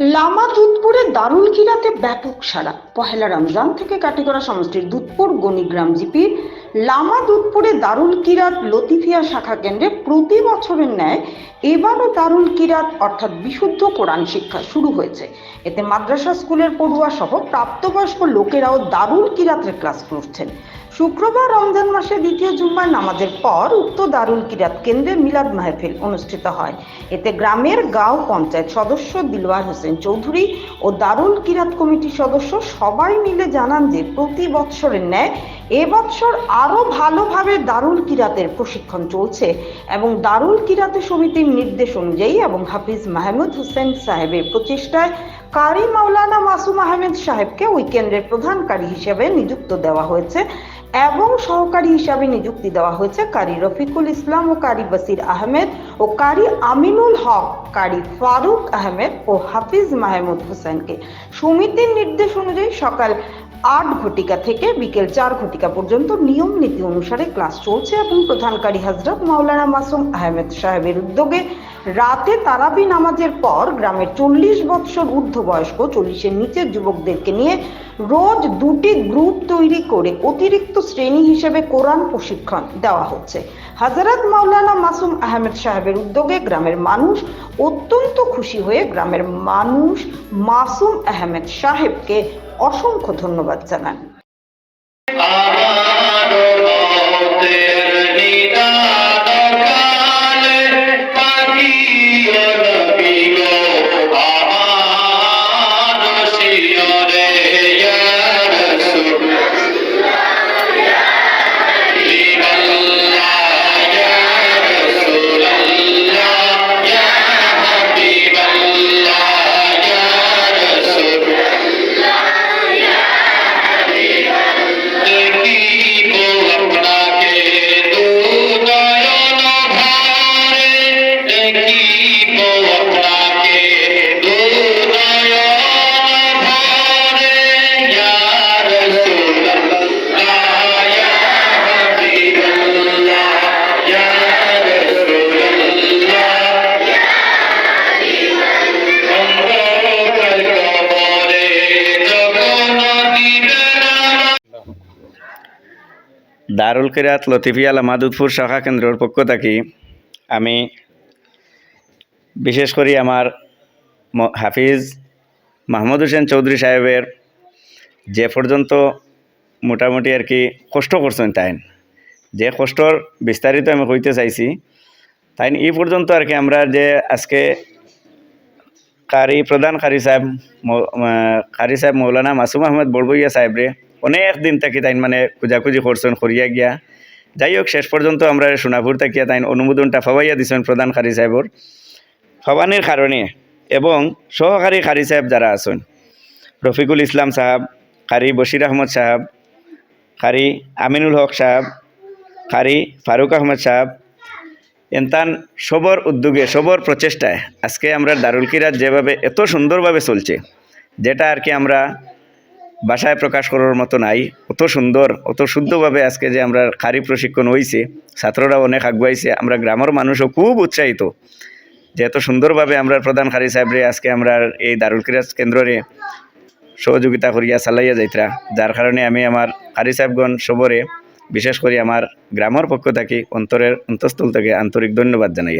লামা দুধপুরে দারুল কিরাতে ব্যাপক সাড়া। পহেলা রমজান থেকে কাটিগড়া সমষ্টির দুধপুর গণিগ্রাম জিপির লামা দুধপুরে দারুল কিরাত লতিফিয়া শাখা কেন্দ্রে প্রতি বছরের ন্যায় এবারও দারুল কিরাত অর্থাৎ বিশুদ্ধ কোরআন শিক্ষা শুরু হয়েছে। এতে মাদ্রাসা স্কুলের পড়ুয়া সহ প্রাপ্তবয়স্ক লোকেরাও দারুল কিরাতের ক্লাস করছেন। শুক্রবার রমজান মাসে দ্বিতীয় জুম্মার নামাজের পর উক্ত দারুল কিরাত কেন্দ্রে মিলাদ মাহফিল অনুষ্ঠিত হয়। এতে গ্রামের গাঁও পঞ্চায়েত সদস্য দিলওয়ার হোসেন চৌধুরী ও দারুল কিরাত কমিটির সদস্য সবাই মিলে জানান যে প্রতি বৎসরের ন্যায় এবছর আরো ভালোভাবে দারুল কিরাতের প্রশিক্ষণ চলছে এবং দারুল কিরাতে সমিতির নির্দেশ অনুযায়ী এবং হাফিজ মাহমুদ হোসেন সাহেবের প্রচেষ্টায় কারি মাওলানা মাসুম আহমেদ সাহেবকে ওই কেন্দ্রের প্রধান কারি হিসেবে নিযুক্ত দেওয়া হয়েছে এবং সহকারী হিসাবে নিযুক্তি দেওয়া হয়েছে কারি রফিকুল ইসলাম ও কারি বসির আহমেদ ও কারি আমিনুল হক, কারি ফারুক আহমেদ ও হাফিজ মাহমুদ হোসেনকে। সমিতির নির্দেশ অনুযায়ী সকাল 8 ঘটিকা থেকে বিকেল 4 ঘটিকা পর্যন্ত নিয়ম নীতি অনুসারে ক্লাস চলছে এবং প্রধান কারি হযরত মাওলানা মাসুম আহমেদ সাহেবের উদ্যোগে রাতে তারাবি নামাজের পর গ্রামের 40 বৎসর ঊর্ধ্ব বয়স্ক 40-এর নিচের যুবকদেরকে নিয়ে রোজ 2টি গ্রুপ তৈরি করে অতিরিক্ত শ্রেণী হিসেবে কোরআন প্রশিক্ষণ দেওয়া হচ্ছে। হযরত মাওলানা মাসুম আহমেদ সাহেবের উদ্যোগে গ্রামের মানুষ অত্যন্ত খুশি হয়ে গ্রামের মানুষ মাসুম আহমেদ সাহেবকে অসংখ্য ধন্যবাদ জানান। দারুল কিরাত লতিফিয়া লামা দুধপুর শাখা কেন্দ্রের পক্ষ থাকি আমি বিশেষ করে আমার হাফিজ মাহমুদ হোসেন চৌধুরী সাহেবের যে পর্যন্ত মোটামুটি আর কি কষ্ট করছেন তাই যে কষ্টর বিস্তারিত আমি কইতে চাইছি তাই এই পর্যন্ত আর কি আমরা যে আজকে প্রধান কারি সাহেব মৌলানা মাসুম আহমেদ বড়বইয়া সাহেবরে অনেক দিন থাকি তাই মানে খুঁজাখুঁজি করছেন করিয়া গিয়া যাই হোক শেষ পর্যন্ত আমরা সোনাপুর থাকিয়া তাই অনুমোদনটা ফাবাইয়া দিছেন প্রধান কারি সাহেবর ফাবানির কারণে এবং সহকারী কারি সাহেব যারা আছেন রফিকুল ইসলাম সাহেব, কারি বশির আহমদ সাহেব, কারি আমিনুল হক সাহেব, কারি ফারুক আহমদ সাহেব এনতান সবর উদ্যোগে সবর প্রচেষ্টায় আজকে আমরা দারুল কিরাত যেভাবে এত সুন্দরভাবে চলছে যেটা আর কি আমরা ভাষায় প্রকাশ করার মতো নাই, অত সুন্দর অত শুদ্ধভাবে আজকে যে আমরা কারি প্রশিক্ষণ হয়েছে, ছাত্ররা অনেক আগুয়াইছে, আমরা গ্রামের মানুষও খুব উৎসাহিত যে এত সুন্দরভাবে আমরা প্রধান কারি সাহেবরে আজকে আমরা এই দারুল কিরাত কেন্দ্রে সহযোগিতা করিয়া চালাইয়া যাইতরা, যার কারণে আমি আমার কারি সাহেবগণ সবরে বিশেষ করে আমার গ্রামের পক্ষ থাকি অন্তরের অন্তঃস্থল থেকে আন্তরিক ধন্যবাদ জানাই।